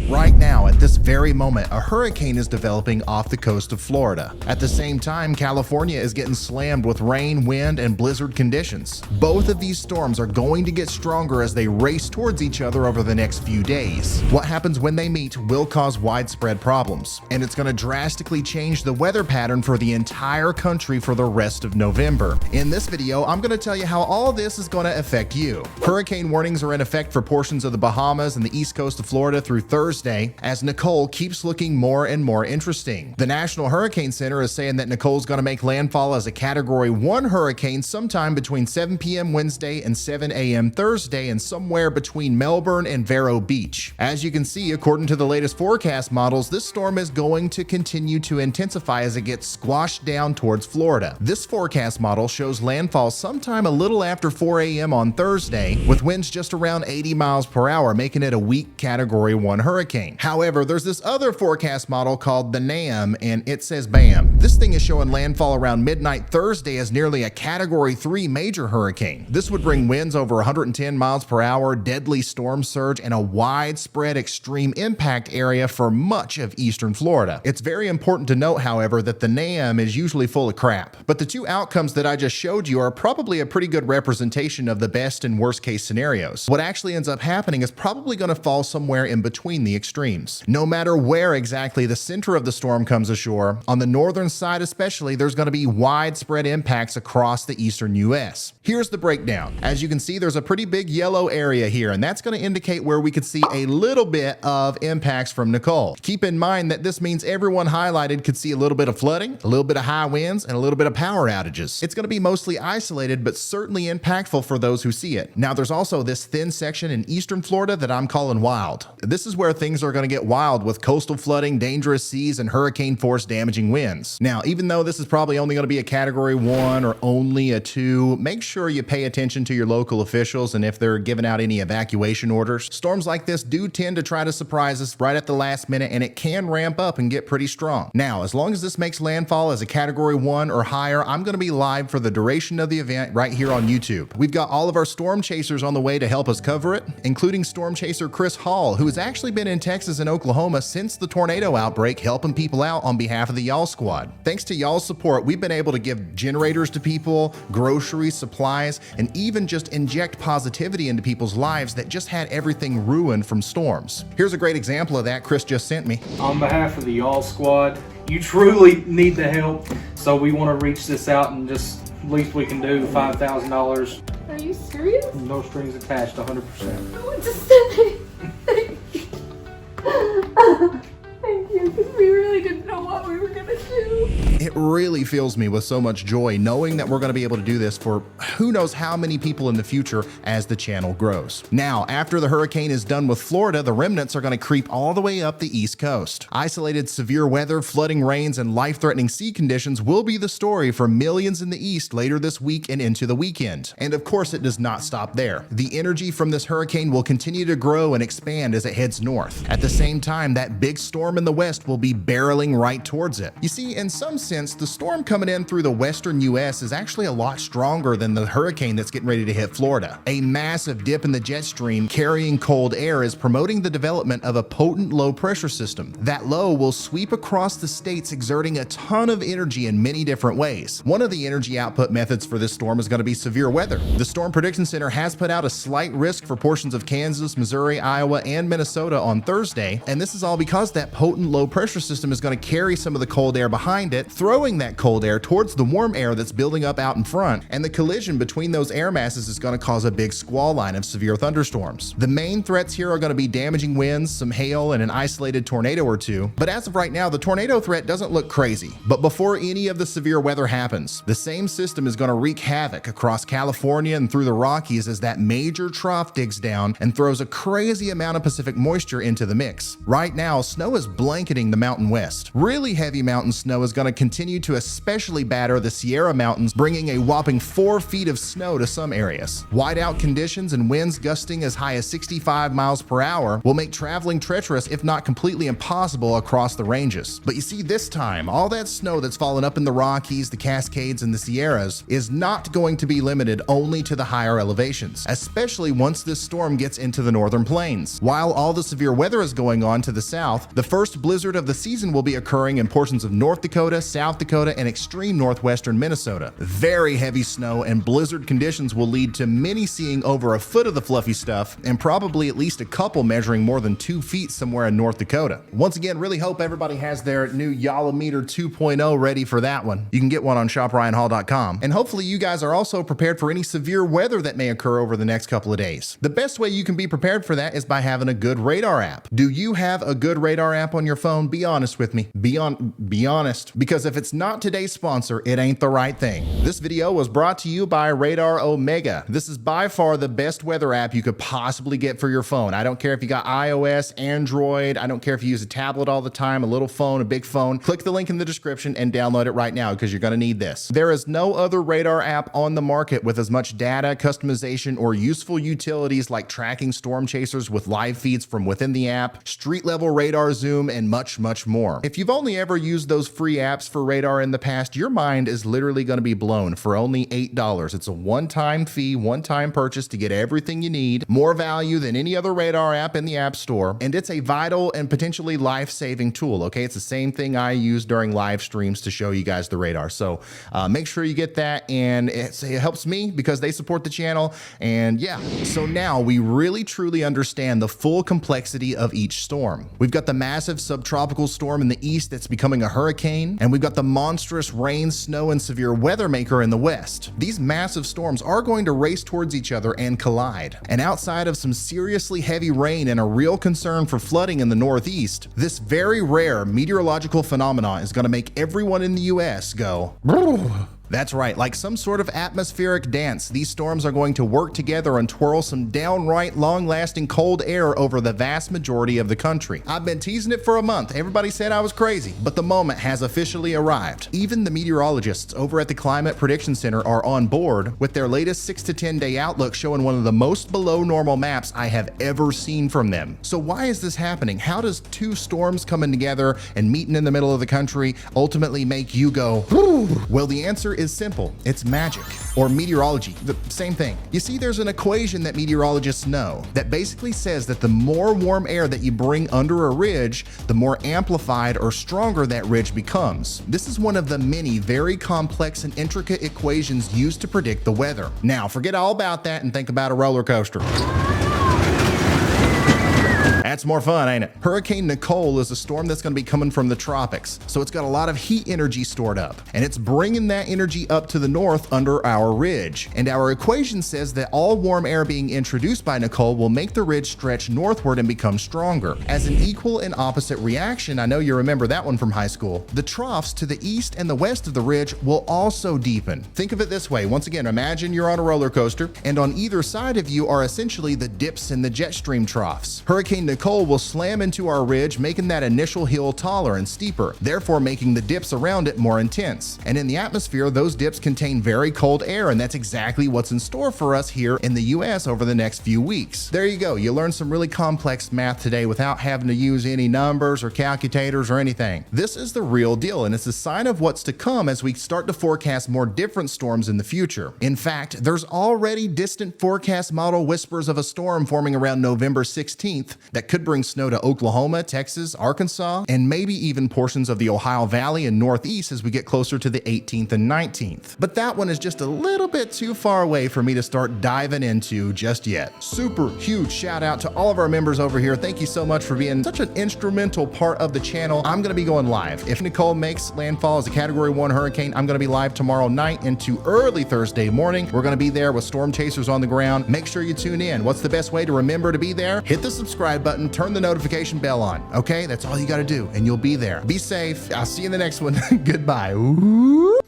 Right now, at this very moment, a hurricane is developing off the coast of Florida. At the same time, California is getting slammed with rain, wind, and blizzard conditions. Both of these storms are going to get stronger as they race towards each other over the next few days. What happens when they meet will cause widespread problems, and it's going to drastically change the weather pattern for the entire country for the rest of November. In this video, I'm going to tell you how all this is going to affect you. Hurricane warnings are in effect for portions of the Bahamas and the east coast of Florida through Thursday, as Nicole keeps looking more and more interesting. The National Hurricane Center is saying that Nicole's going to make landfall as a Category 1 hurricane sometime between 7 p.m. Wednesday and 7 a.m. Thursday, and somewhere between Melbourne and Vero Beach. As you can see, according to the latest forecast models, this storm is going to continue to intensify as it gets squashed down towards Florida. This forecast model shows landfall sometime a little after 4 a.m. on Thursday, with winds just around 80 miles per hour, making it a weak Category 1 hurricane. However, there's this other forecast model called the NAM, and it says bam. This thing is showing landfall around midnight Thursday as nearly a Category 3 major hurricane. This would bring winds over 110 miles per hour, deadly storm surge, and a widespread extreme impact area for much of eastern Florida. It's very important to note, however, that the NAM is usually full of crap. But the two outcomes that I just showed you are probably a pretty good representation of the best and worst case scenarios. What actually ends up happening is probably going to fall somewhere in between the extremes. No matter where exactly the center of the storm comes ashore, on the northern side especially, there's going to be widespread impacts across the eastern U.S. Here's the breakdown. As you can see, there's a pretty big yellow area here, and that's going to indicate where we could see a little bit of impacts from Nicole. Keep in mind that this means everyone highlighted could see a little bit of flooding, a little bit of high winds, and a little bit of power outages. It's going to be mostly isolated, but certainly impactful for those who see it. Now, there's also this thin section in eastern Florida that I'm calling wild. This is where things are going to get wild with coastal flooding, dangerous seas, and hurricane force damaging winds. Now, even though this is probably only going to be a Category 1 or only a 2, make sure you pay attention to your local officials and if they're giving out any evacuation orders. Storms like this do tend to try to surprise us right at the last minute, and it can ramp up and get pretty strong. Now, as long as this makes landfall as a Category 1 or higher, I'm going to be live for the duration of the event right here on YouTube. We've got all of our storm chasers on the way to help us cover it, including storm chaser Chris Hall, who has actually been in Texas and Oklahoma since the tornado outbreak, helping people out on behalf of the Y'all Squad. Thanks to y'all's support, we've been able to give generators to people, groceries, supplies, and even just inject positivity into people's lives that just had everything ruined from storms. Here's a great example of that Chris just sent me. On behalf of the Y'all Squad, you truly need the help, so we want to reach this out and just least we can do $5,000. Are you serious? No strings attached, 100%. What to say? Thank you, because we really didn't know what we were gonna do. It really fills me with so much joy knowing that we're going to be able to do this for who knows how many people in the future as the channel grows. Now, after the hurricane is done with Florida, the remnants are going to creep all the way up the East Coast. Isolated severe weather, flooding rains, and life-threatening sea conditions will be the story for millions in the East later this week and into the weekend. And of course, it does not stop there. The energy from this hurricane will continue to grow and expand as it heads north. At the same time, that big storm in the west will be barreling right towards it. You see, in some sense, the storm coming in through the western U.S. is actually a lot stronger than the hurricane that's getting ready to hit Florida. A massive dip in the jet stream carrying cold air is promoting the development of a potent low pressure system. That low will sweep across the states, exerting a ton of energy in many different ways. One of the energy output methods for this storm is going to be severe weather. The Storm Prediction Center has put out a slight risk for portions of Kansas, Missouri, Iowa, and Minnesota on Thursday, and this is all because that potent low pressure system is going to carry some of the cold air behind it, throwing that cold air towards the warm air that's building up out in front, and the collision between those air masses is going to cause a big squall line of severe thunderstorms. The main threats here are going to be damaging winds, some hail, and an isolated tornado or two, but as of right now, the tornado threat doesn't look crazy. But before any of the severe weather happens, the same system is going to wreak havoc across California and through the Rockies as that major trough digs down and throws a crazy amount of Pacific moisture into the mix. Right now, snow is blanketing the Mountain West. really heavy mountain snow is going to continue to especially batter the Sierra Mountains, bringing a whopping 4 feet of snow to some areas. Whiteout conditions and winds gusting as high as 65 miles per hour will make traveling treacherous, if not completely impossible, across the ranges. But you see, this time, all that snow that's fallen up in the Rockies, the Cascades, and the Sierras is not going to be limited only to the higher elevations, especially once this storm gets into the northern plains. While all the severe weather is going on to the south, the first blizzard of the season will be occurring in portions of North Dakota, South Dakota, and extreme northwestern Minnesota. Very heavy snow and blizzard conditions will lead to many seeing over a foot of the fluffy stuff, and probably at least a couple measuring more than 2 feet somewhere in North Dakota. Once again, really hope everybody has their new Yolometer 2.0 ready for that one. You can get one on shopryanhall.com. And hopefully you guys are also prepared for any severe weather that may occur over the next couple of days. The best way you can be prepared for that is by having a good radar app. Do you have a good radar app on your phone? Be honest with me. Be honest. Because if it's not today's sponsor, it ain't the right thing. This video was brought to you by Radar Omega. This is by far the best weather app you could possibly get for your phone. I don't care if you got iOS, Android, I don't care if you use a tablet all the time, a little phone, a big phone. Click the link in the description and download it right now because you're going to need this. There is no other radar app on the market with as much data, customization, or useful utilities like tracking storm chasers with live feeds from within the app, street level radar zoom, and much, much more. If you've only ever used those free apps for radar in the past, your mind is literally going to be blown for only $8. It's a one-time fee, one-time purchase to get everything you need, more value than any other radar app in the App Store, and it's a vital and potentially life-saving tool, okay? It's the same thing I use during live streams to show you guys the radar. So make sure you get that, and it helps me because they support the channel. And yeah, so now we really truly understand the full complexity of each storm. We've got the massive subtropical storm in the east that's becoming a hurricane, and we've got the monstrous rain, snow, and severe weather maker in the west. These massive storms are going to race towards each other and collide. And outside of some seriously heavy rain and a real concern for flooding in the northeast, this very rare meteorological phenomenon is going to make everyone in the US go, "Brrr." That's right, like some sort of atmospheric dance, these storms are going to work together and twirl some downright long-lasting cold air over the vast majority of the country. I've been teasing it for a month. Everybody said I was crazy, but the moment has officially arrived. Even the meteorologists over at the Climate Prediction Center are on board with their latest 6 to 10 day outlook showing one of the most below normal maps I have ever seen from them. So why is this happening? How does two storms coming together and meeting in the middle of the country ultimately make you go, "Whew"? Well, the answer is simple. It's magic, or meteorology, the same thing. You see, there's an equation that meteorologists know that basically says that the more warm air that you bring under a ridge, the more amplified or stronger that ridge becomes. This is one of the many very complex and intricate equations used to predict the weather. Now, forget all about that and think about a roller coaster. That's more fun, ain't it? Hurricane Nicole is a storm that's going to be coming from the tropics, so it's got a lot of heat energy stored up, and it's bringing that energy up to the north under our ridge. And our equation says that all warm air being introduced by Nicole will make the ridge stretch northward and become stronger. As an equal and opposite reaction, I know you remember that one from high school, the troughs to the east and the west of the ridge will also deepen. Think of it this way. Once again, imagine you're on a roller coaster, and on either side of you are essentially the dips and the jet stream troughs. Hurricane Nicole will slam into our ridge, making that initial hill taller and steeper, therefore making the dips around it more intense. And in the atmosphere, those dips contain very cold air, and that's exactly what's in store for us here in the US over the next few weeks. There you go. You learned some really complex math today without having to use any numbers or calculators or anything. This is the real deal, and it's a sign of what's to come as we start to forecast more different storms in the future. In fact, there's already distant forecast model whispers of a storm forming around November 16th that could bring snow to Oklahoma, Texas, Arkansas, and maybe even portions of the Ohio Valley and Northeast as we get closer to the 18th and 19th. But that one is just a little bit too far away for me to start diving into just yet. Super huge shout out to all of our members over here. Thank you so much for being such an instrumental part of the channel. I'm going to be going live. If Nicole makes landfall as a Category 1 hurricane, I'm going to be live tomorrow night into early Thursday morning. We're going to be there with storm chasers on the ground. Make sure you tune in. What's the best way to remember to be there? Hit the subscribe button, turn the notification bell on. Okay, that's all you got to do, and you'll be there. Be safe. I'll see you in the next one. Goodbye. Ooh.